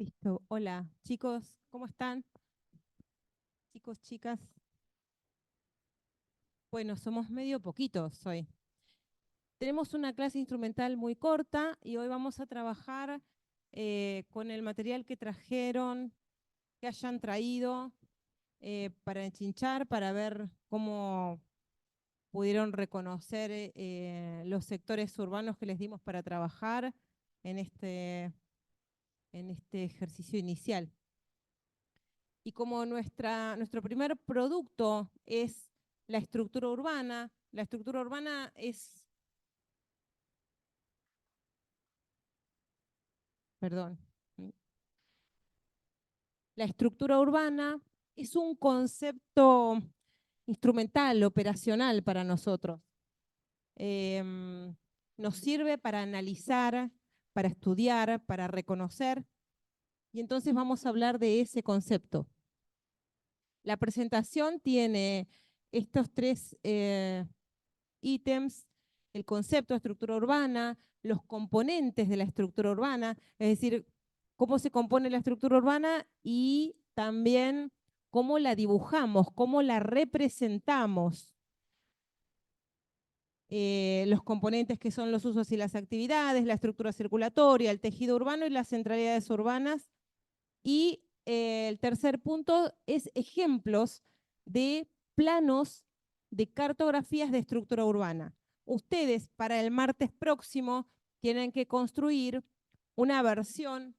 Listo. Hola, chicos, ¿cómo están? Chicos, chicas. Bueno, somos medio poquitos hoy. Tenemos una clase instrumental muy corta y hoy vamos a trabajar con el material que trajeron, que hayan traído para enchinchar, para ver cómo pudieron reconocer los sectores urbanos que les dimos para trabajar en este ejercicio inicial. Y como nuestro primer producto es la estructura urbana es, perdón, la estructura urbana es un concepto instrumental, operacional para nosotros. Nos sirve para analizar, para estudiar, para reconocer, y entonces vamos a hablar de ese concepto. La presentación tiene estos tres ítems: el concepto de estructura urbana, los componentes de la estructura urbana, es decir, cómo se compone la estructura urbana y también cómo la dibujamos, cómo la representamos. Los componentes que son los usos y las actividades, la estructura circulatoria, el tejido urbano y las centralidades urbanas. Y el tercer punto es ejemplos de planos de cartografías de estructura urbana. Ustedes para el martes próximo tienen que construir una versión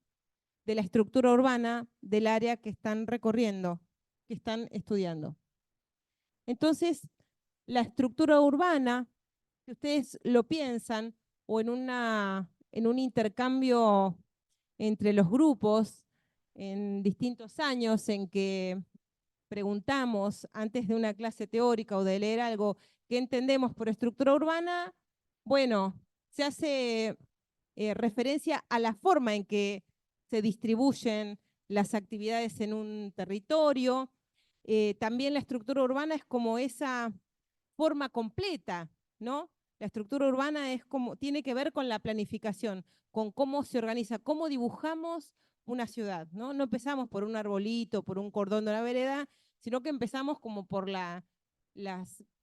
de la estructura urbana del área que están recorriendo, que están estudiando. Entonces, la estructura urbana, si ustedes lo piensan, o en un intercambio entre los grupos, en distintos años en que preguntamos antes de una clase teórica o de leer algo, ¿qué entendemos por estructura urbana? Bueno, se hace referencia a la forma en que se distribuyen las actividades en un territorio. También la estructura urbana es como esa forma completa, ¿no? La estructura urbana es como, tiene que ver con la planificación, con cómo se organiza, cómo dibujamos una ciudad, ¿no? No empezamos por un arbolito, por un cordón de una vereda, sino que empezamos como por las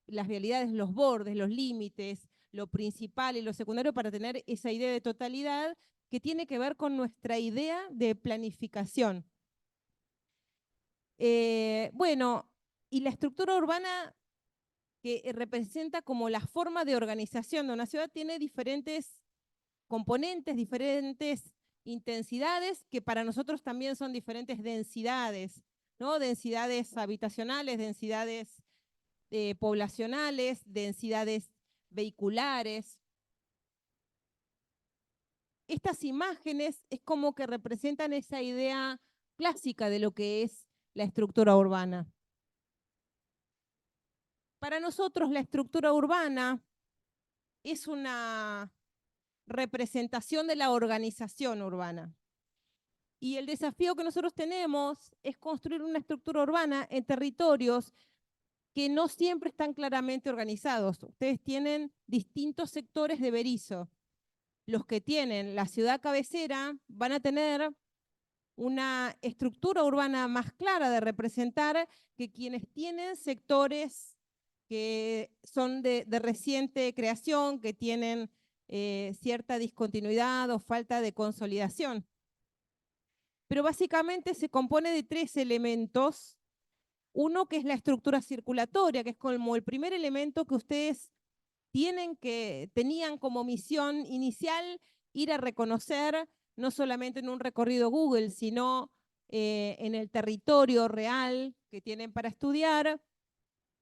vialidades, los bordes, los límites, lo principal y lo secundario, para tener esa idea de totalidad que tiene que ver con nuestra idea de planificación. Bueno, y la estructura urbana, que representa como la forma de organización de una ciudad, tiene diferentes componentes, diferentes intensidades, que para nosotros también son diferentes densidades, ¿no? Densidades habitacionales, densidades poblacionales, densidades vehiculares. Estas imágenes es como que representan esa idea clásica de lo que es la estructura urbana. Para nosotros la estructura urbana es una representación de la organización urbana. Y el desafío que nosotros tenemos es construir una estructura urbana en territorios que no siempre están claramente organizados. Ustedes tienen distintos sectores de Berisso. Los que tienen la ciudad cabecera van a tener una estructura urbana más clara de representar que quienes tienen sectores que son de reciente creación, que tienen cierta discontinuidad o falta de consolidación. Pero básicamente se compone de tres elementos. Uno, que es la estructura circulatoria, que es como el primer elemento que ustedes tenían como misión inicial ir a reconocer, no solamente en un recorrido Google, sino en el territorio real que tienen para estudiar.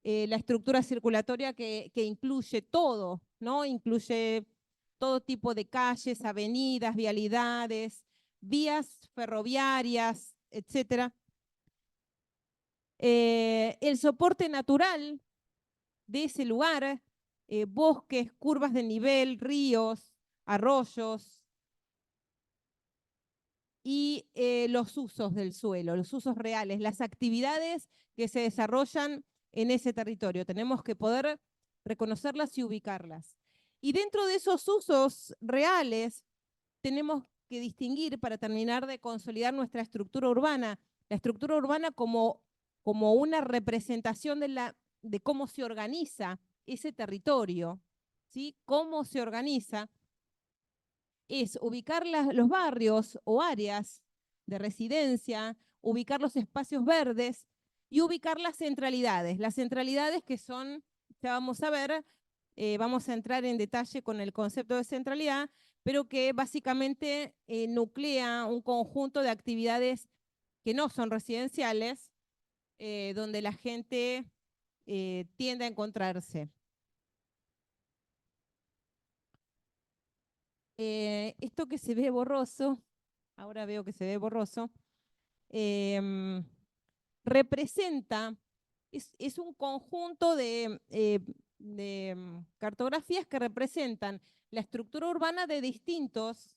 La estructura circulatoria que incluye todo, ¿no? Incluye todo tipo de calles, avenidas, vialidades, vías ferroviarias, etcétera. El soporte natural de ese lugar, bosques, curvas de nivel, ríos, arroyos, y los usos del suelo, los usos reales, las actividades que se desarrollan en ese territorio. Tenemos que poder reconocerlas y ubicarlas. Y dentro de esos usos reales tenemos que distinguir para terminar de consolidar nuestra estructura urbana. La estructura urbana como una representación de cómo se organiza ese territorio, ¿sí? Cómo se organiza es ubicar los barrios o áreas de residencia, ubicar los espacios verdes y ubicar las centralidades. Las centralidades que son, ya vamos a ver, vamos a entrar en detalle con el concepto de centralidad, pero que básicamente nuclea un conjunto de actividades que no son residenciales, donde la gente tiende a encontrarse. Esto que se ve borroso, ahora veo que se ve borroso, representa, es un conjunto de cartografías que representan la estructura urbana de distintas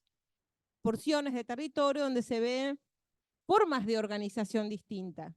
porciones de territorio donde se ven formas de organización distintas.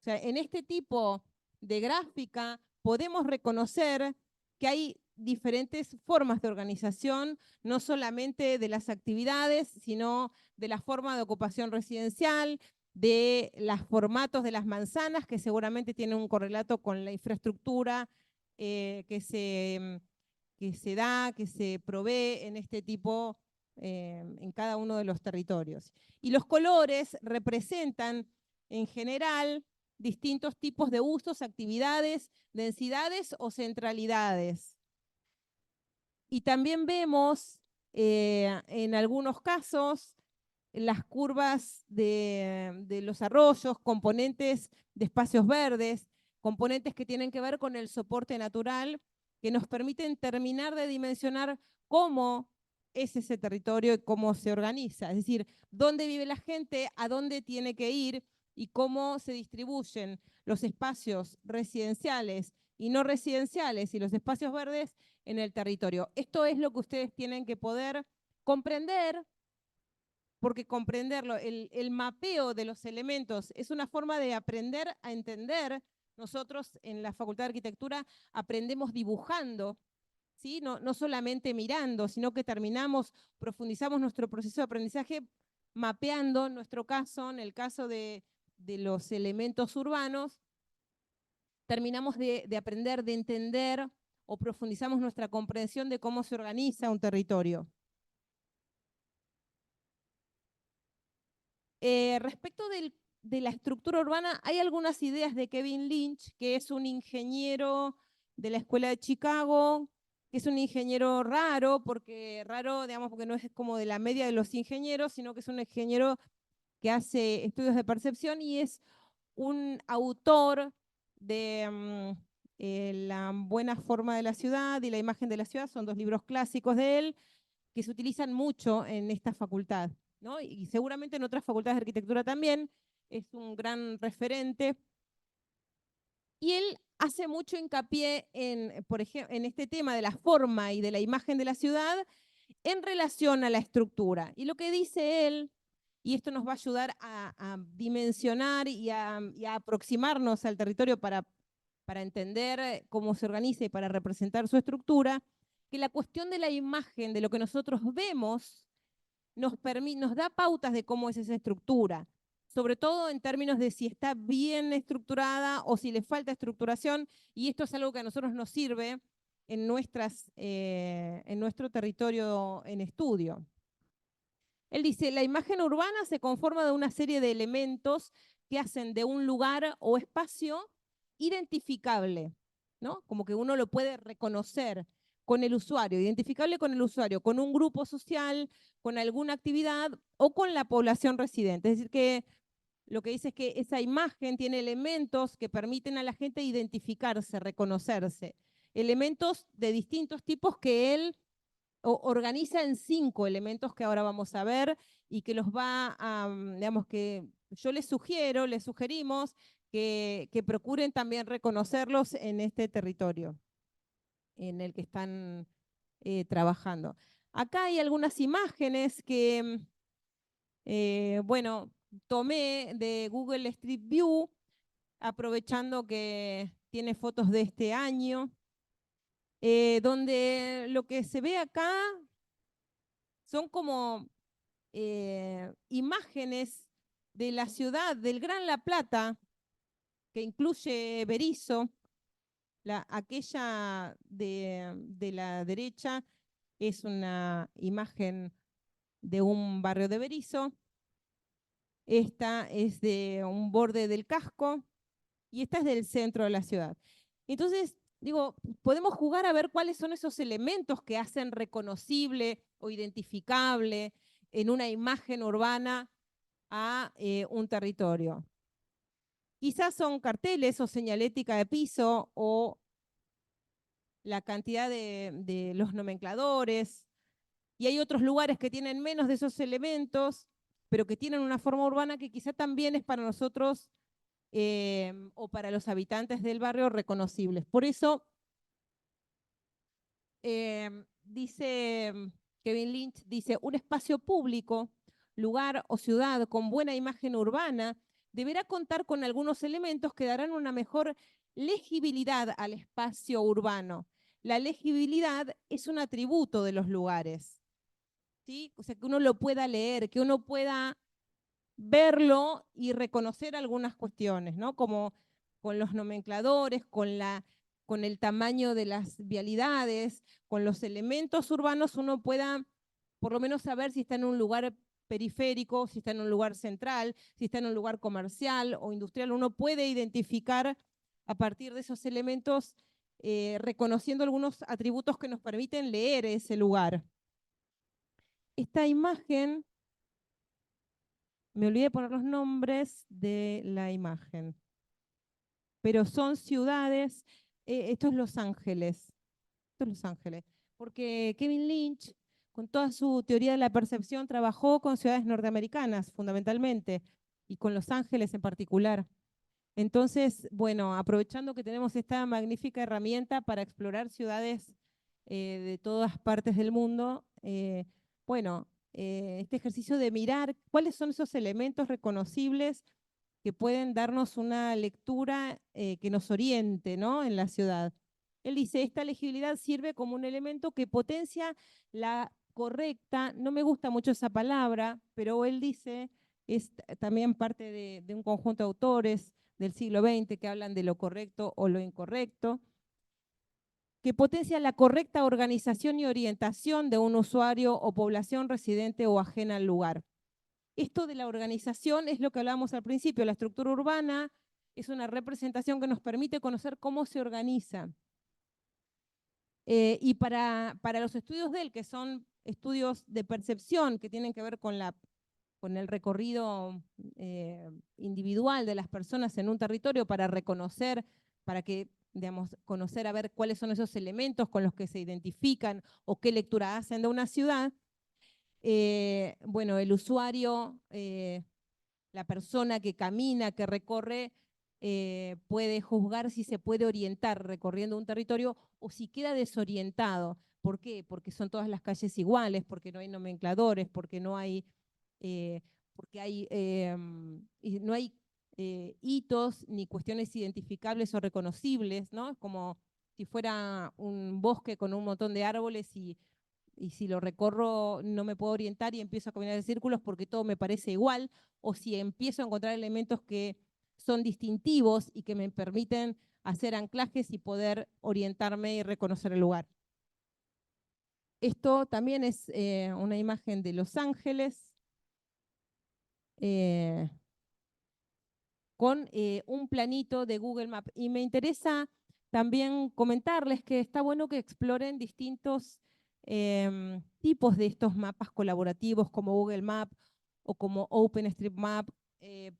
O sea, en este tipo de gráfica podemos reconocer que hay diferentes formas de organización, no solamente de las actividades, sino de la forma de ocupación residencial, de los formatos de las manzanas, que seguramente tienen un correlato con la infraestructura que se da, que se provee en este tipo, en cada uno de los territorios. Y los colores representan, en general, distintos tipos de usos, actividades, densidades o centralidades. Y también vemos en algunos casos las curvas de los arroyos, componentes de espacios verdes, componentes que tienen que ver con el soporte natural, que nos permiten terminar de dimensionar cómo es ese territorio y cómo se organiza. Es decir, dónde vive la gente, a dónde tiene que ir y cómo se distribuyen los espacios residenciales y no residenciales y los espacios verdes en el territorio. Esto es lo que ustedes tienen que poder comprender, porque comprenderlo, el mapeo de los elementos es una forma de aprender a entender. Nosotros en la Facultad de Arquitectura aprendemos dibujando, ¿sí? No solamente mirando, sino que profundizamos nuestro proceso de aprendizaje mapeando, en nuestro caso, en el caso de los elementos urbanos, terminamos de aprender, de entender o profundizamos nuestra comprensión de cómo se organiza un territorio. Respecto de la estructura urbana, hay algunas ideas de Kevin Lynch, que es un ingeniero de la Escuela de Chicago, que es un ingeniero raro, digamos, porque no es como de la media de los ingenieros, sino que es un ingeniero que hace estudios de percepción y es un autor de La buena forma de la ciudad y La imagen de la ciudad. Son dos libros clásicos de él que se utilizan mucho en esta facultad, ¿no? Y seguramente en otras facultades de arquitectura también. Es un gran referente. Y él hace mucho hincapié por ejemplo, en este tema de la forma y de la imagen de la ciudad en relación a la estructura. Y lo que dice él, y esto nos va a ayudar a dimensionar y a aproximarnos al territorio para entender cómo se organiza y para representar su estructura, que la cuestión de la imagen, de lo que nosotros vemos, nos da pautas de cómo es esa estructura, sobre todo en términos de si está bien estructurada o si le falta estructuración, y esto es algo que a nosotros nos sirve en nuestro territorio en estudio. Él dice, la imagen urbana se conforma de una serie de elementos que hacen de un lugar o espacio identificable, ¿no? Como que uno lo puede reconocer con el usuario, identificable con el usuario, con un grupo social, con alguna actividad o con la población residente. Es decir, que lo que dice es que esa imagen tiene elementos que permiten a la gente identificarse, reconocerse. Elementos de distintos tipos que él organiza en 5 elementos que ahora vamos a ver y que los va a, digamos que yo les sugerimos que procuren también reconocerlos en este territorio en el que están trabajando. Acá hay algunas imágenes que, bueno, tomé de Google Street View, aprovechando que tiene fotos de este año, donde lo que se ve acá son como imágenes de la ciudad, del Gran La Plata, que incluye Berisso. Aquella de la derecha es una imagen de un barrio de Berisso. Esta es de un borde del casco y esta es del centro de la ciudad. Entonces, digo, podemos jugar a ver cuáles son esos elementos que hacen reconocible o identificable en una imagen urbana a un territorio. Quizás son carteles o señalética de piso o la cantidad de los nomencladores, y hay otros lugares que tienen menos de esos elementos, pero que tienen una forma urbana que quizá también es para nosotros o para los habitantes del barrio reconocibles. Por eso, dice Kevin Lynch, dice, un espacio público, lugar o ciudad con buena imagen urbana deberá contar con algunos elementos que darán una mejor legibilidad al espacio urbano. La legibilidad es un atributo de los lugares, ¿sí? O sea, que uno lo pueda leer, que uno pueda verlo y reconocer algunas cuestiones, ¿no? Como con los nomencladores, con el tamaño de las vialidades, con los elementos urbanos, uno pueda por lo menos saber si está en un lugar periférico, si está en un lugar central, si está en un lugar comercial o industrial. Uno puede identificar a partir de esos elementos, reconociendo algunos atributos que nos permiten leer ese lugar. Esta imagen, me olvidé de poner los nombres de la imagen, pero son ciudades, esto es Los Ángeles, esto es Los Ángeles, porque Kevin Lynch, con toda su teoría de la percepción, trabajó con ciudades norteamericanas fundamentalmente, y con Los Ángeles en particular. Entonces, bueno, aprovechando que tenemos esta magnífica herramienta para explorar ciudades de todas partes del mundo, bueno, este ejercicio de mirar cuáles son esos elementos reconocibles que pueden darnos una lectura que nos oriente, ¿no?, en la ciudad. Él dice, esta legibilidad sirve como un elemento que potencia la correcta, no me gusta mucho esa palabra, pero él dice, es también parte de un conjunto de autores del siglo XX que hablan de lo correcto o lo incorrecto, que potencia la correcta organización y orientación de un usuario o población residente o ajena al lugar. Esto de la organización es lo que hablábamos al principio. La estructura urbana es una representación que nos permite conocer cómo se organiza. Y para los estudios de él, que son estudios de percepción que tienen que ver con el recorrido individual de las personas en un territorio, para reconocer, para que, digamos, conocer a ver cuáles son esos elementos con los que se identifican o qué lectura hacen de una ciudad, bueno, el usuario, la persona que camina, que recorre, puede juzgar si se puede orientar recorriendo un territorio o si queda desorientado. ¿Por qué? Porque son todas las calles iguales, porque no hay nomencladores, porque no hay, no hay hitos ni cuestiones identificables o reconocibles, ¿no? Es como si fuera un bosque con un montón de árboles y si lo recorro no me puedo orientar y empiezo a caminar en círculos porque todo me parece igual, o si empiezo a encontrar elementos que son distintivos y que me permiten hacer anclajes y poder orientarme y reconocer el lugar. Esto también es una imagen de Los Ángeles, con un planito de Google Maps. Y me interesa también comentarles que está bueno que exploren distintos tipos de estos mapas colaborativos como Google Maps o como OpenStreetMap,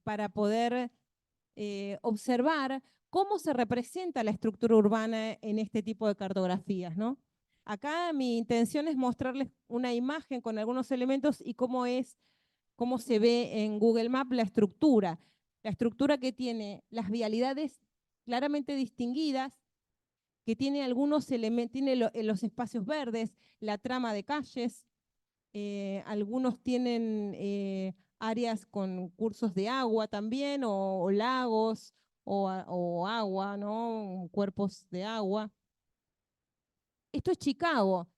para poder observar cómo se representa la estructura urbana en este tipo de cartografías, ¿no? Acá mi intención es mostrarles una imagen con algunos elementos y cómo se ve en Google Maps la estructura que tiene las vialidades claramente distinguidas, que tiene algunos elementos, tiene los espacios verdes, la trama de calles, algunos tienen áreas con cursos de agua también, o lagos, o agua, ¿no?, cuerpos de agua. Esto es Chicago.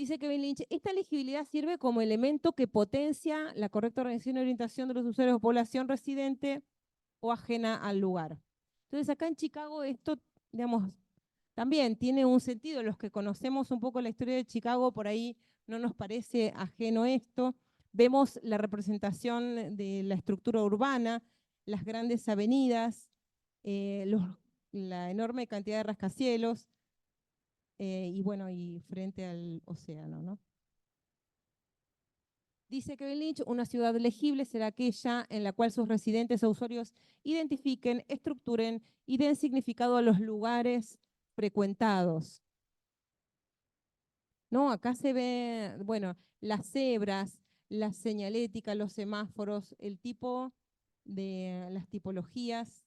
Dice Kevin Lynch, esta legibilidad sirve como elemento que potencia la correcta organización y orientación de los usuarios o población residente o ajena al lugar. Entonces acá en Chicago esto, digamos, también tiene un sentido. Los que conocemos un poco la historia de Chicago, por ahí no nos parece ajeno esto. Vemos la representación de la estructura urbana, las grandes avenidas, la enorme cantidad de rascacielos, y bueno, y frente al océano, ¿no? Dice Kevin Lynch, una ciudad legible será aquella en la cual sus residentes o usuarios identifiquen, estructuren y den significado a los lugares frecuentados. ¿No? Acá se ve, bueno, las cebras, la señalética, los semáforos, el tipo de las tipologías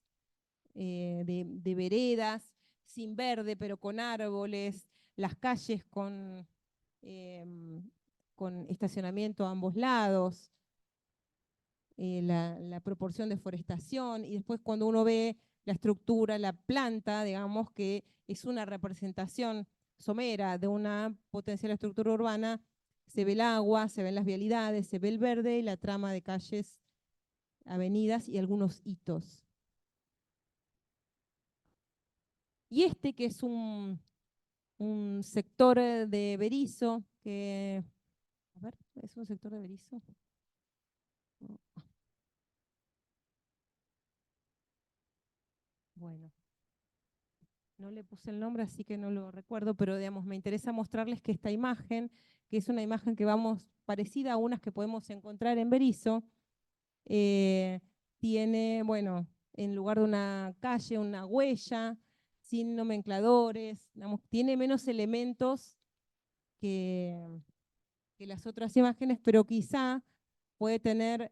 de veredas, sin verde, pero con árboles, las calles con estacionamiento a ambos lados, la proporción de forestación, y después cuando uno ve la estructura, la planta, digamos que es una representación somera de una potencial estructura urbana, se ve el agua, se ven las vialidades, se ve el verde y la trama de calles, avenidas y algunos hitos. Y este que es un sector de Berisso, que, a ver, ¿es un sector de Berisso? Bueno, no le puse el nombre, así que no lo recuerdo, pero digamos, me interesa mostrarles que esta imagen, que es una imagen que vamos parecida a unas que podemos encontrar en Berisso, eh, tiene, bueno, en lugar de una calle, una huella, sin nomencladores, digamos, tiene menos elementos que, que las otras imágenes, pero quizá puede tener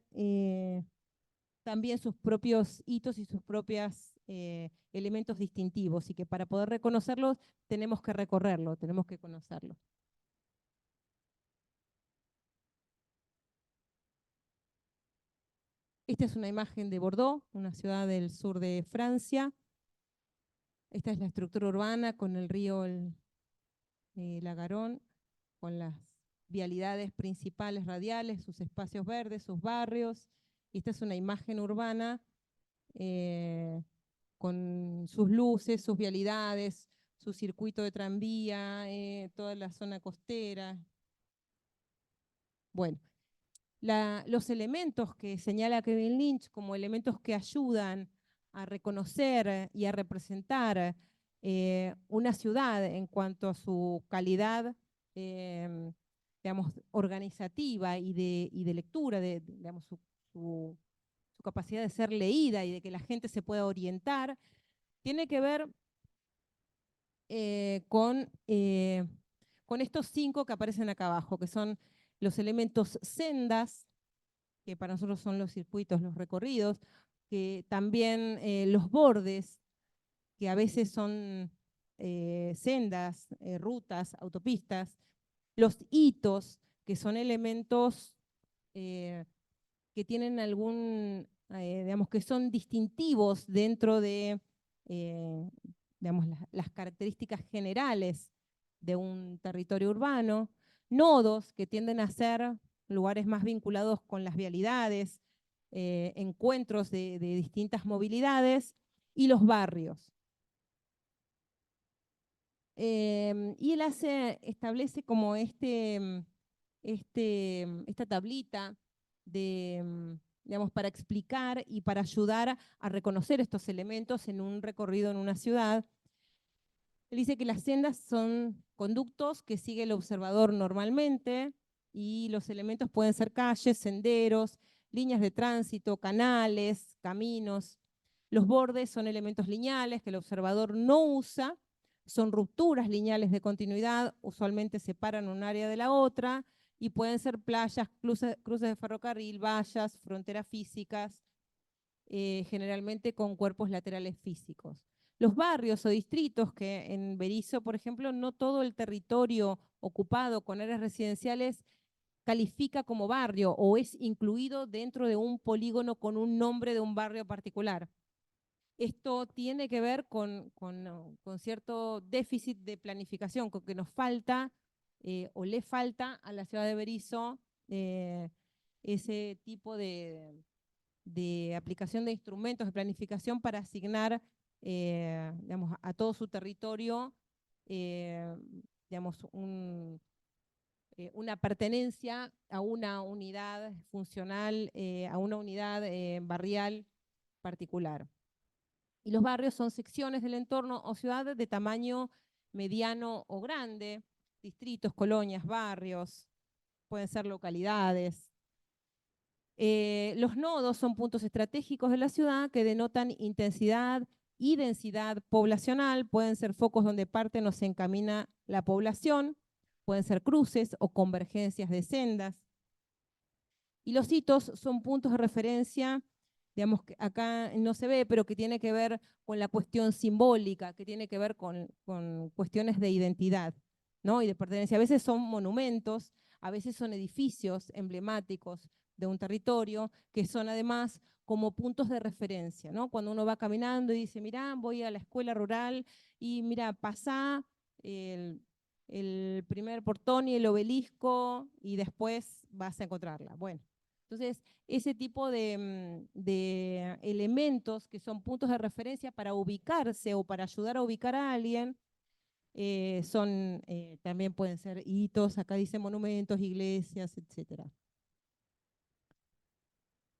también sus propios hitos y sus propios elementos distintivos, y que para poder reconocerlos tenemos que recorrerlo, tenemos que conocerlo. Esta es una imagen de Bordeaux, una ciudad del sur de Francia. Esta es la estructura urbana con el río la Garonne, con las vialidades principales radiales, sus espacios verdes, sus barrios. Y esta es una imagen urbana eh, con sus luces, sus vialidades, su circuito de tranvía, toda la zona costera. Bueno, los elementos que señala Kevin Lynch como elementos que ayudan a reconocer y a representar una ciudad en cuanto a su calidad, eh, digamos, organizativa y de lectura, digamos, su capacidad de ser leída y de que la gente se pueda orientar, tiene que ver con estos 5 que aparecen acá abajo, que son los elementos sendas, que para nosotros son los circuitos, los recorridos, que también los bordes, que a veces son sendas, rutas, autopistas, los hitos, que son elementos que tienen digamos, que son distintivos dentro de, digamos, las características generales de un territorio urbano, nodos que tienden a ser lugares más vinculados con las vialidades, encuentros de distintas movilidades, y los barrios. Y él establece como esta tablita digamos, para explicar y para ayudar a reconocer estos elementos en un recorrido en una ciudad. Él dice que las sendas son conductos que sigue el observador normalmente, y los elementos pueden ser calles, senderos, líneas de tránsito, canales, caminos. Los bordes son elementos lineales que el observador no usa, son rupturas lineales de continuidad, usualmente separan un área de la otra, y pueden ser playas, cruces de ferrocarril, vallas, fronteras físicas, generalmente con cuerpos laterales físicos. Los barrios o distritos, que en Berisso, por ejemplo, no todo el territorio ocupado con áreas residenciales califica como barrio o es incluido dentro de un polígono con un nombre de un barrio particular. Esto tiene que ver con cierto déficit de planificación, con que nos falta o le falta a la ciudad de Berisso ese tipo de aplicación de instrumentos de planificación para asignar digamos, a todo su territorio digamos, una pertenencia a una unidad funcional, a una unidad barrial particular. Y los barrios son secciones del entorno o ciudades de tamaño mediano o grande, distritos, colonias, barrios, pueden ser localidades. Los nodos son puntos estratégicos de la ciudad que denotan intensidad y densidad poblacional, pueden ser focos donde parte o se encamina la población, pueden ser cruces o convergencias de sendas. Y los hitos son puntos de referencia, digamos que acá no se ve, pero que tiene que ver con la cuestión simbólica, que tiene que ver con cuestiones de identidad, ¿no? Y de pertenencia. A veces son monumentos, a veces son edificios emblemáticos de un territorio, que son además como puntos de referencia, ¿no? Cuando uno va caminando y dice, mirá, voy a la escuela rural y mira, pasá el primer portón y el obelisco y después vas a encontrarla. Bueno, entonces ese tipo de elementos que son puntos de referencia para ubicarse o para ayudar a ubicar a alguien, también pueden ser hitos, acá dice monumentos, iglesias, etc.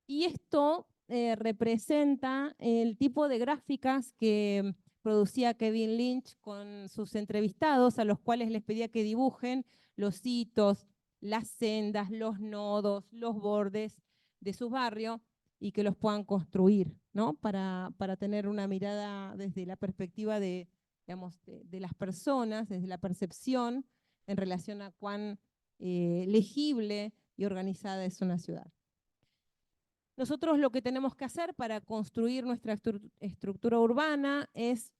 Y esto representa el tipo de gráficas que producía Kevin Lynch con sus entrevistados, a los cuales les pedía que dibujen los hitos, las sendas, los nodos, los bordes de su barrio y que los puedan construir, ¿no? Para tener una mirada desde la perspectiva digamos, de las personas, desde la percepción en relación a cuán legible y organizada es una ciudad. Nosotros lo que tenemos que hacer para construir nuestra estructura urbana es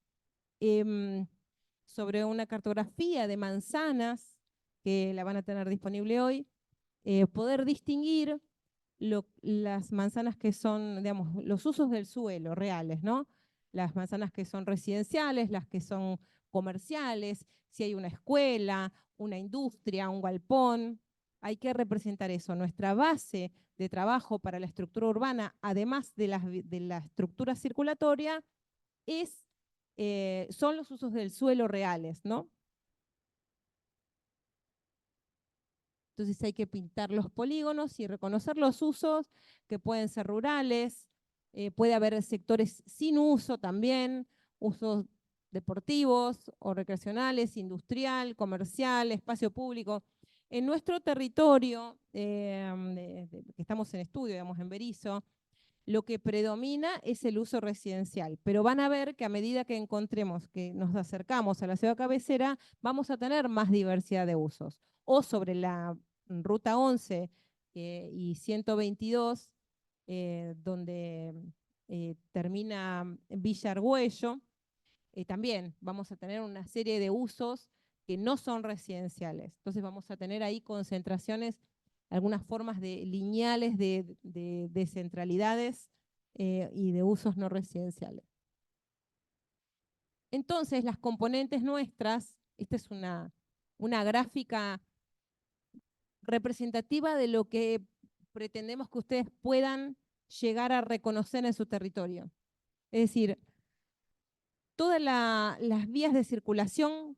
sobre una cartografía de manzanas, que la van a tener disponible hoy, poder distinguir las manzanas que son, digamos, los usos del suelo reales, ¿no? Las manzanas que son residenciales, las que son comerciales, si hay una escuela, una industria, un galpón, hay que representar eso. Nuestra base de trabajo para la estructura urbana, además de la estructura circulatoria, son los usos del suelo reales, ¿no? Entonces hay que pintar los polígonos y reconocer los usos que pueden ser rurales, puede haber sectores sin uso también, usos deportivos o recreacionales, industrial, comercial, espacio público. En nuestro territorio, que estamos en estudio, digamos, en Berisso, lo que predomina es el uso residencial, pero van a ver que a medida que encontremos que nos acercamos a la ciudad cabecera, vamos a tener más diversidad de usos. O sobre la ruta 11 y 122, donde termina Villa Argüello, también vamos a tener una serie de usos que no son residenciales. Entonces vamos a tener ahí concentraciones, algunas formas de lineales de centralidades y de usos no residenciales. Entonces las componentes nuestras, esta es una gráfica representativa de lo que pretendemos que ustedes puedan llegar a reconocer en su territorio. Es decir, todas las vías de circulación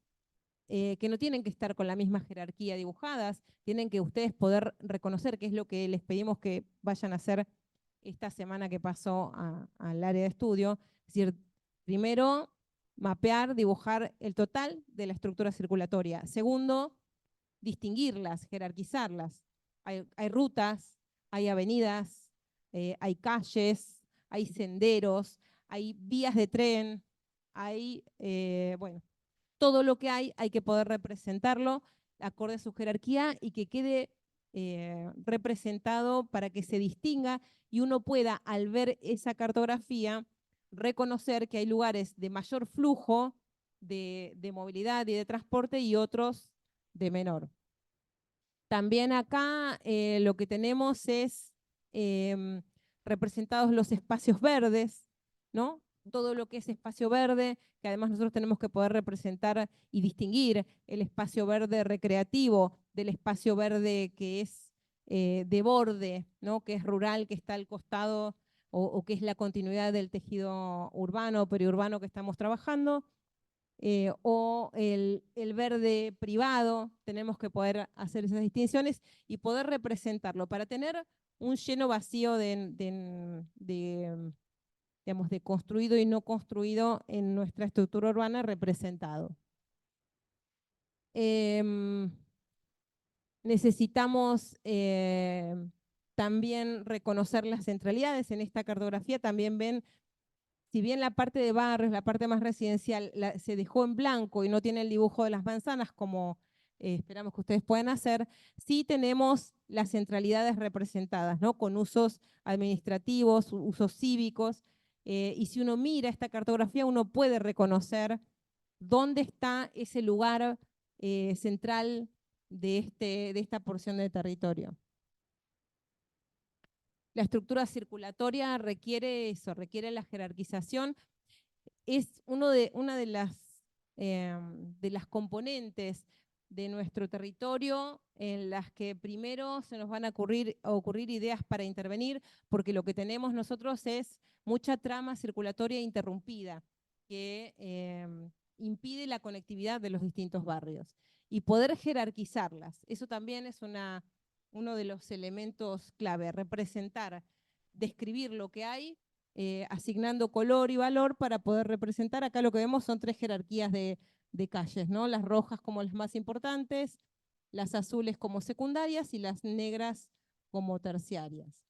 que no tienen que estar con la misma jerarquía dibujadas, tienen que ustedes poder reconocer, que es lo que les pedimos que vayan a hacer esta semana que pasó al área de estudio. Es decir, primero, mapear, dibujar el total de la estructura circulatoria. Segundo, distinguirlas, jerarquizarlas. Hay rutas, hay avenidas, hay calles, hay senderos, hay vías de tren, hay, bueno, todo lo que hay que poder representarlo acorde a su jerarquía y que quede representado para que se distinga y uno pueda, al ver esa cartografía, reconocer que hay lugares de mayor flujo de movilidad y de transporte y otros de menor. También acá lo que tenemos es representados los espacios verdes, ¿no? todo lo que es espacio verde, que además nosotros tenemos que poder representar y distinguir el espacio verde recreativo del espacio verde que es de borde, ¿no? Que es rural, que está al costado o que es la continuidad del tejido urbano o periurbano que estamos trabajando, o el verde privado, tenemos que poder hacer esas distinciones y poder representarlo para tener un lleno vacío digamos, de construido y no construido en nuestra estructura urbana representado. Necesitamos también reconocer las centralidades. En esta cartografía también ven, si bien la parte de barrios, la parte más residencial, se dejó en blanco y no tiene el dibujo de las manzanas como esperamos que ustedes puedan hacer, sí tenemos las centralidades representadas, ¿no? Con usos administrativos, usos cívicos, y si uno mira esta cartografía, uno puede reconocer dónde está ese lugar central de esta porción de territorio. La estructura circulatoria requiere eso, requiere la jerarquización. Es una de las componentes de nuestro territorio en las que primero se nos van a ocurrir ideas para intervenir, porque lo que tenemos nosotros es mucha trama circulatoria interrumpida que impide la conectividad de los distintos barrios. Y poder jerarquizarlas, eso también es uno de los elementos clave, representar, describir lo que hay, asignando color y valor para poder representar. Acá lo que vemos son 3 jerarquías de calles, ¿no? Las rojas como las más importantes, las azules como secundarias y las negras como terciarias.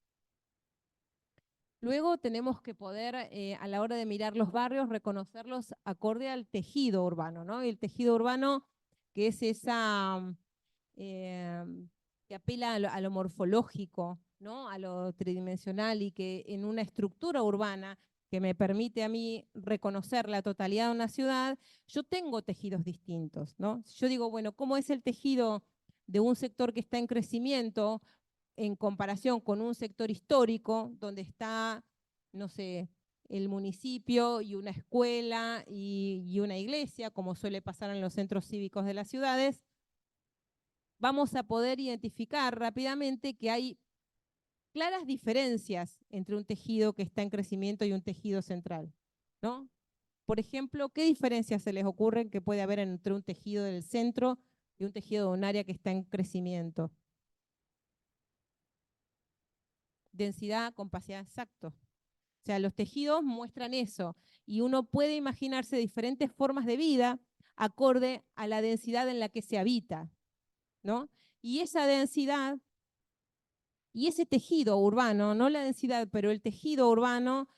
Luego tenemos que poder, a la hora de mirar los barrios, reconocerlos acorde al tejido urbano, ¿no? Y el tejido urbano, que es esa eh, que apela a lo morfológico, ¿no? A lo tridimensional, y que en una estructura urbana que me permite a mí reconocer la totalidad de una ciudad, yo tengo tejidos distintos, ¿no? Yo digo, bueno, ¿cómo es el tejido de un sector que está en crecimiento en comparación con un sector histórico donde está, no sé, el municipio y una escuela y una iglesia, como suele pasar en los centros cívicos de las ciudades? Vamos a poder identificar rápidamente que hay claras diferencias entre un tejido que está en crecimiento y un tejido central, ¿no? Por ejemplo, ¿qué diferencias se les ocurren que puede haber entre un tejido del centro y un tejido de un área que está en crecimiento? Densidad, compacidad, exacto. O sea, los tejidos muestran eso y uno puede imaginarse diferentes formas de vida acorde a la densidad en la que se habita, ¿no? Y esa densidad y ese tejido urbano, no la densidad, pero el tejido urbano,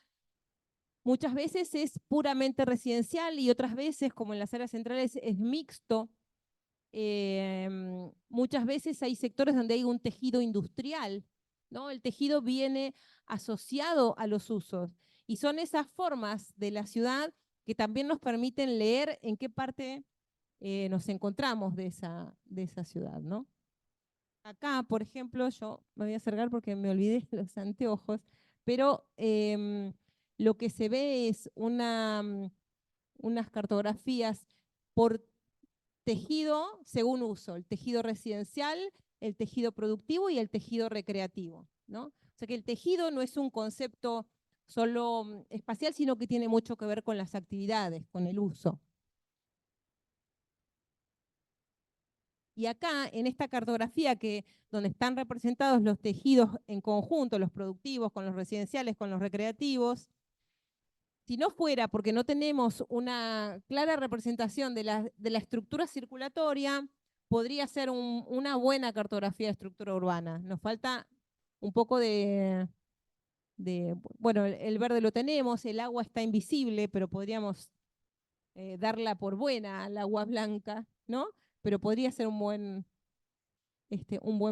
muchas veces es puramente residencial y otras veces, como en las áreas centrales, es mixto. Muchas veces hay sectores donde hay un tejido industrial, ¿no? El tejido viene asociado a los usos y son esas formas de la ciudad que también nos permiten leer en qué parte nos encontramos de esa ciudad, ¿no? Acá, por ejemplo, yo me voy a acercar porque me olvidé los anteojos, pero lo que se ve es unas cartografías por tejido según uso, el tejido residencial, el tejido productivo y el tejido recreativo, ¿no? O sea que el tejido no es un concepto solo espacial, sino que tiene mucho que ver con las actividades, con el uso. Y acá, en esta cartografía, donde están representados los tejidos en conjunto, los productivos con los residenciales, con los recreativos, si no fuera porque no tenemos una clara representación de la estructura circulatoria, podría ser una buena cartografía de estructura urbana. Nos falta un poco bueno, el verde lo tenemos, el agua está invisible, pero podríamos darla por buena al agua blanca, ¿no? Pero podría ser un buen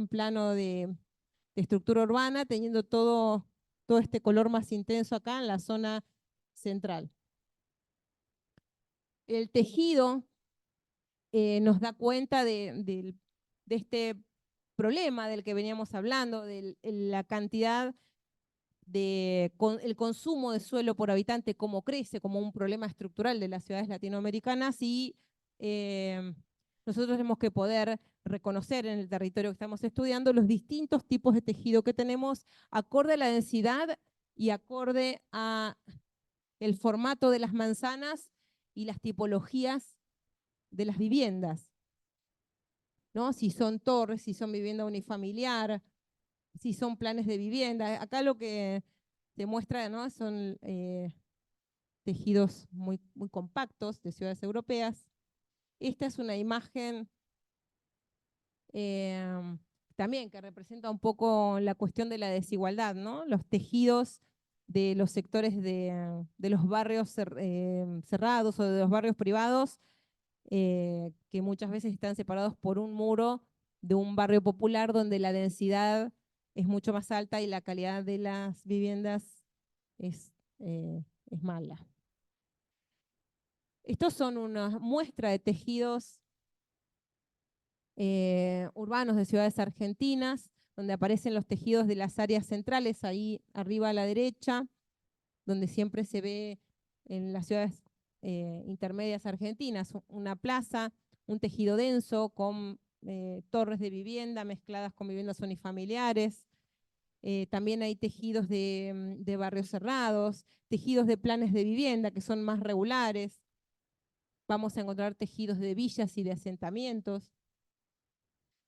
plano de estructura urbana, teniendo todo este color más intenso acá en la zona central. El tejido nos da cuenta de este problema del que veníamos hablando, de la cantidad el consumo de suelo por habitante, cómo crece como un problema estructural de las ciudades latinoamericanas, y nosotros tenemos que poder reconocer en el territorio que estamos estudiando los distintos tipos de tejido que tenemos acorde a la densidad y acorde a el formato de las manzanas y las tipologías de las viviendas, ¿no? Si son torres, si son vivienda unifamiliar, si son planes de vivienda. Acá lo que se muestra, ¿no?, son tejidos muy, muy compactos de ciudades europeas. Esta es una imagen también que representa un poco la cuestión de la desigualdad, ¿no? Los tejidos de los sectores de los barrios cerrados o de los barrios privados, que muchas veces están separados por un muro de un barrio popular donde la densidad es mucho más alta y la calidad de las viviendas es mala. Estos son una muestra de tejidos urbanos de ciudades argentinas, donde aparecen los tejidos de las áreas centrales, ahí arriba a la derecha, donde siempre se ve en las ciudades intermedias argentinas una plaza, un tejido denso con torres de vivienda mezcladas con viviendas unifamiliares. También hay tejidos de barrios cerrados, tejidos de planes de vivienda que son más regulares. Vamos a encontrar tejidos de villas y de asentamientos.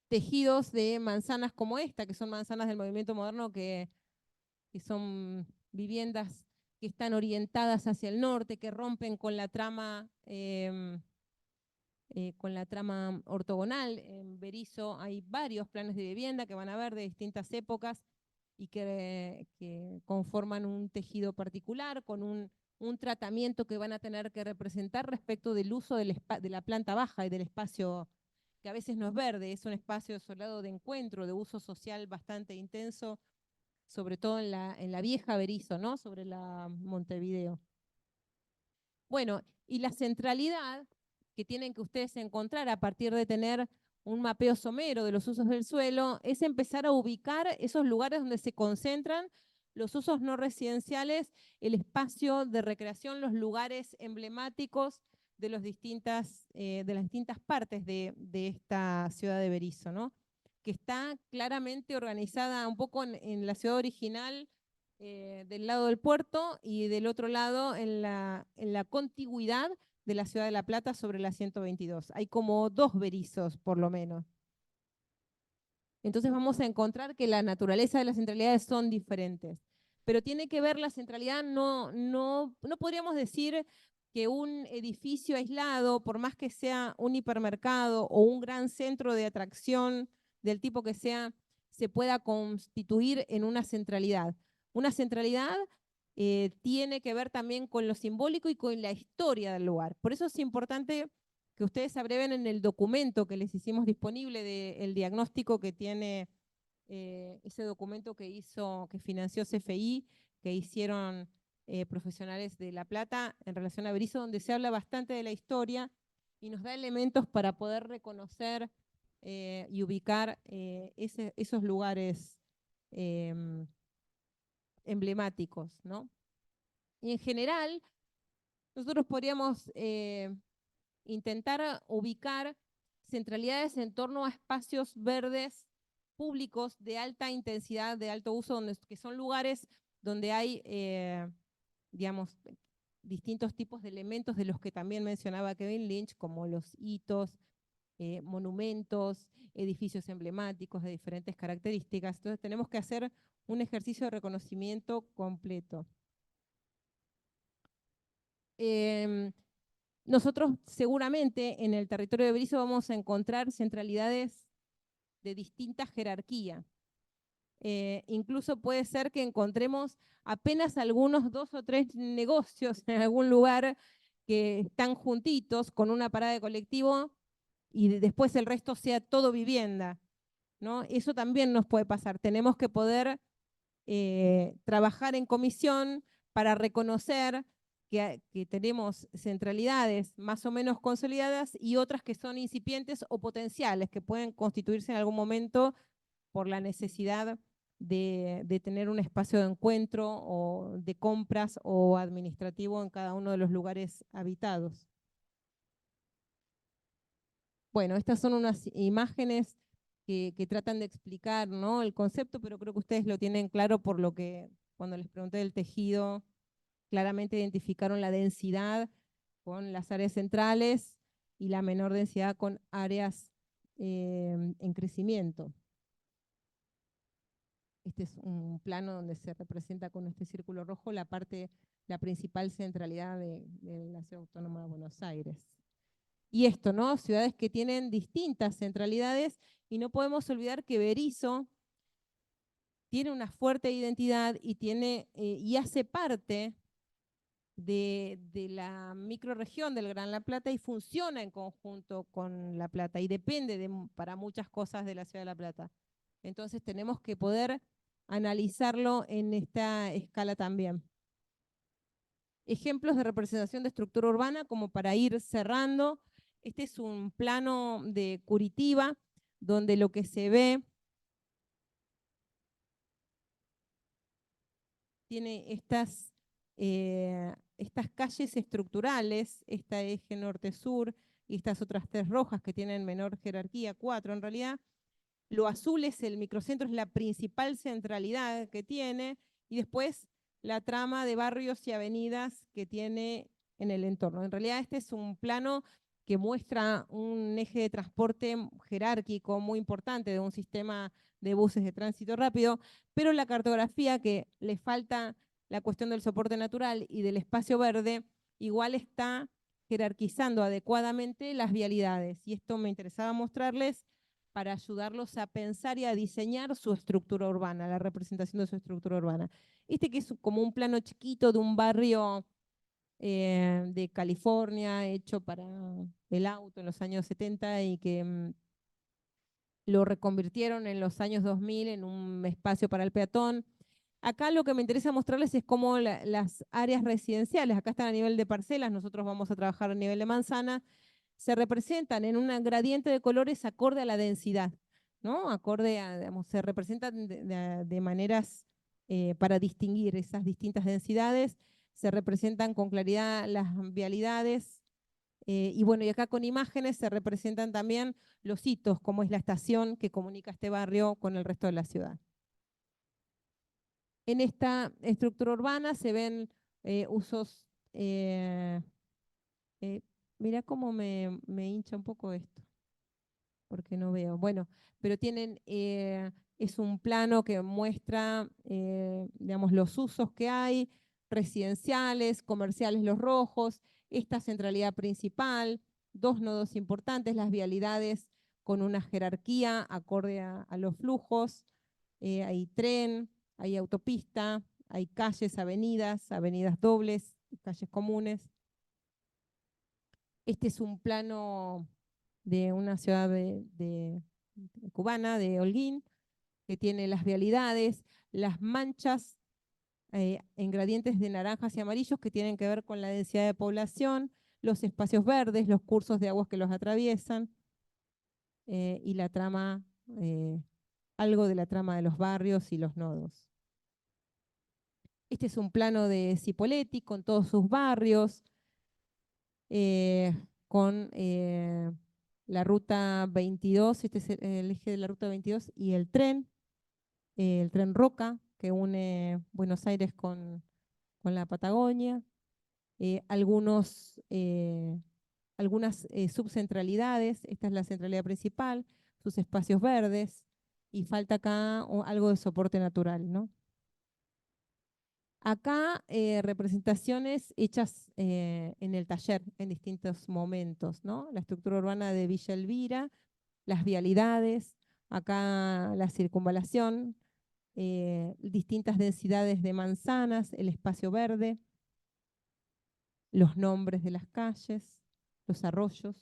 Tejidos de manzanas como esta, que son manzanas del movimiento moderno, que son viviendas que están orientadas hacia el norte, que rompen con la trama ortogonal. En Berisso hay varios planes de vivienda que van a ver de distintas épocas y que conforman un tejido particular, con un tratamiento que van a tener que representar respecto del uso de la planta baja y del espacio, que a veces no es verde, es un espacio desolado de encuentro, de uso social bastante intenso, sobre todo en la vieja Berisso, ¿no?, sobre la Montevideo. Bueno, y la centralidad que tienen que ustedes encontrar a partir de tener un mapeo somero de los usos del suelo es empezar a ubicar esos lugares donde se concentran los usos no residenciales, el espacio de recreación, los lugares emblemáticos de las distintas partes de esta ciudad de Berisso, ¿no?, que está claramente organizada un poco en la ciudad original, del lado del puerto, y del otro lado en la contigüidad de la ciudad de La Plata sobre la 122. Hay como dos Berizos, por lo menos. Entonces vamos a encontrar que la naturaleza de las centralidades son diferentes. Pero tiene que ver la centralidad, no podríamos decir que un edificio aislado, por más que sea un hipermercado o un gran centro de atracción del tipo que sea, se pueda constituir en una centralidad. Una centralidad tiene que ver también con lo simbólico y con la historia del lugar. Por eso es importante que ustedes abreven en el documento que les hicimos disponible del diagnóstico que tiene ese documento que financió CFI, que hicieron profesionales de La Plata en relación a Berisso, donde se habla bastante de la historia y nos da elementos para poder reconocer y ubicar esos lugares emblemáticos, ¿no? Y en general, nosotros podríamos intentar ubicar centralidades en torno a espacios verdes públicos de alta intensidad, de alto uso, que son lugares donde hay, digamos, distintos tipos de elementos de los que también mencionaba Kevin Lynch, como los hitos, monumentos, edificios emblemáticos de diferentes características. Entonces tenemos que hacer un ejercicio de reconocimiento completo. Nosotros seguramente en el territorio de Berisso vamos a encontrar centralidades de distinta jerarquía. Incluso puede ser que encontremos apenas algunos 2 o 3 negocios en algún lugar que están juntitos con una parada de colectivo y después el resto sea todo vivienda, ¿no? Eso también nos puede pasar. Tenemos que poder trabajar en comisión para reconocer que tenemos centralidades más o menos consolidadas y otras que son incipientes o potenciales, que pueden constituirse en algún momento por la necesidad de tener un espacio de encuentro o de compras o administrativo en cada uno de los lugares habitados. Bueno, estas son unas imágenes que tratan de explicar, ¿no?, el concepto, pero creo que ustedes lo tienen claro por lo que cuando les pregunté del tejido, claramente identificaron la densidad con las áreas centrales y la menor densidad con áreas en crecimiento. Este es un plano donde se representa con este círculo rojo la principal centralidad de la Ciudad Autónoma de Buenos Aires. Y esto, ¿no? Ciudades que tienen distintas centralidades, y no podemos olvidar que Berisso tiene una fuerte identidad y hace parte de la microrregión del Gran La Plata y funciona en conjunto con La Plata y depende para muchas cosas de la Ciudad de La Plata. Entonces tenemos que poder analizarlo en esta escala también. Ejemplos de representación de estructura urbana, como para ir cerrando. Este es un plano de Curitiba, donde lo que se ve tiene estas calles estructurales, esta eje norte-sur y estas otras 3 rojas que tienen menor jerarquía, 4 en realidad. Lo azul es el microcentro, es la principal centralidad que tiene, y después la trama de barrios y avenidas que tiene en el entorno. En realidad este es un plano que muestra un eje de transporte jerárquico muy importante de un sistema de buses de tránsito rápido, pero la cartografía, que le falta la cuestión del soporte natural y del espacio verde, igual está jerarquizando adecuadamente las vialidades. Y esto me interesaba mostrarles para ayudarlos a pensar y a diseñar su estructura urbana, la representación de su estructura urbana. Este que es como un plano chiquito de un barrio de California, hecho para el auto en los años 70 y que lo reconvirtieron en los años 2000 en un espacio para el peatón. Acá lo que me interesa mostrarles es cómo las áreas residenciales, acá están a nivel de parcelas, nosotros vamos a trabajar a nivel de manzana, se representan en un gradiente de colores acorde a la densidad, ¿no? Acorde a, digamos, se representan de maneras para distinguir esas distintas densidades, se representan con claridad las vialidades, y bueno, y acá con imágenes se representan también los hitos, como es la estación que comunica este barrio con el resto de la ciudad. En esta estructura urbana se ven usos, mira cómo me hincha un poco esto, porque no veo. Bueno, pero es un plano que muestra, digamos, los usos que hay, residenciales, comerciales los rojos, esta centralidad principal, 2 nodos importantes, las vialidades con una jerarquía acorde a los flujos, hay tren, hay autopista, hay calles, avenidas dobles, calles comunes. Este es un plano de una ciudad cubana, de Holguín, que tiene las vialidades, las manchas en gradientes de naranjas y amarillos que tienen que ver con la densidad de población, los espacios verdes, los cursos de aguas que los atraviesan, y la trama, algo de la trama de los barrios y los nodos. Este es un plano de Cipolletti con todos sus barrios, con la ruta 22, este es el eje de la ruta 22, y el tren Roca, que une Buenos Aires con la Patagonia, algunas subcentralidades, esta es la centralidad principal, sus espacios verdes, y falta acá algo de soporte natural, ¿no? Acá representaciones hechas en el taller en distintos momentos, ¿no? La estructura urbana de Villa Elvira, las vialidades, acá la circunvalación, distintas densidades de manzanas, el espacio verde, los nombres de las calles, los arroyos.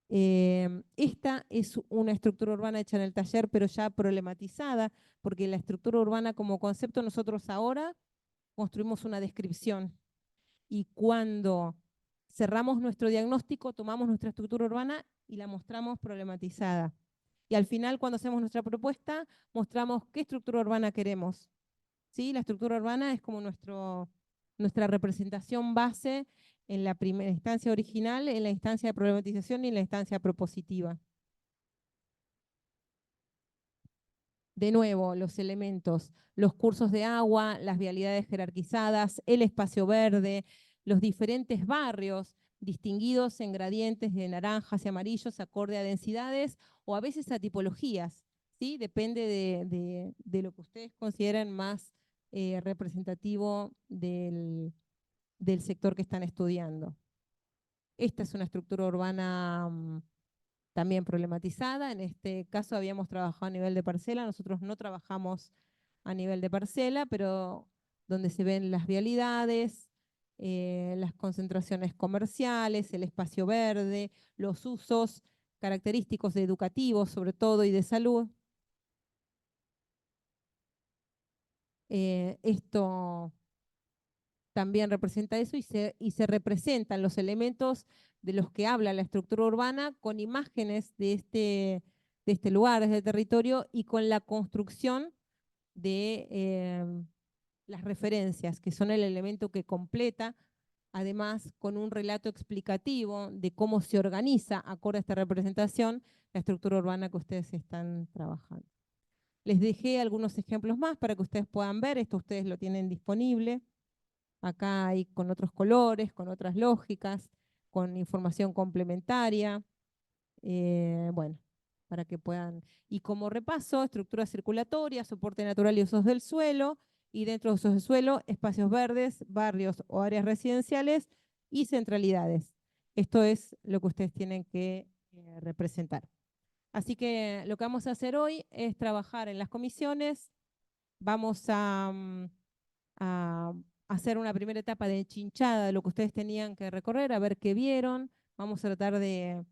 Esta es una estructura urbana hecha en el taller, pero ya problematizada, porque la estructura urbana como concepto nosotros ahora construimos una descripción. Y cuando cerramos nuestro diagnóstico, tomamos nuestra estructura urbana y la mostramos problematizada. Y al final, cuando hacemos nuestra propuesta, mostramos qué estructura urbana queremos. ¿Sí? La estructura urbana es como nuestra representación base en la primera instancia original, en la instancia de problematización y en la instancia propositiva. De nuevo, los elementos, los cursos de agua, las vialidades jerarquizadas, el espacio verde, los diferentes barrios distinguidos en gradientes de naranjas y amarillos acorde a densidades o a veces a tipologías, ¿sí? Depende de lo que ustedes consideren más representativo del sector que están estudiando. Esta es una estructura urbana también problematizada. En este caso habíamos trabajado a nivel de parcela, nosotros no trabajamos a nivel de parcela, pero donde se ven las vialidades, las concentraciones comerciales, el espacio verde, los usos característicos de educativos sobre todo y de salud. Esto también representa eso y se representan los elementos de los que habla la estructura urbana con imágenes de este lugar, de este territorio y con la construcción de las referencias, que son el elemento que completa, además con un relato explicativo de cómo se organiza, acorde a esta representación, la estructura urbana que ustedes están trabajando. Les dejé algunos ejemplos más para que ustedes puedan ver, esto ustedes lo tienen disponible. Acá hay con otros colores, con otras lógicas, con información complementaria. Bueno, para que puedan. Y como repaso, estructura circulatoria, soporte natural y usos del suelo, y dentro de usos del suelo, espacios verdes, barrios o áreas residenciales y centralidades. Esto es lo que ustedes tienen que representar. Así que lo que vamos a hacer hoy es trabajar en las comisiones. Vamos a hacer una primera etapa de chinchada de lo que ustedes tenían que recorrer, a ver qué vieron. Vamos a tratar de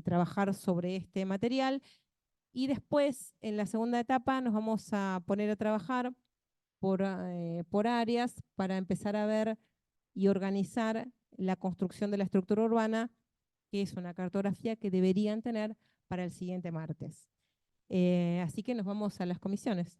trabajar sobre este material. Y después, en la segunda etapa, nos vamos a poner a trabajar por áreas para empezar a ver y organizar la construcción de la estructura urbana, que es una cartografía que deberían tener para el siguiente martes. Así que nos vamos a las comisiones.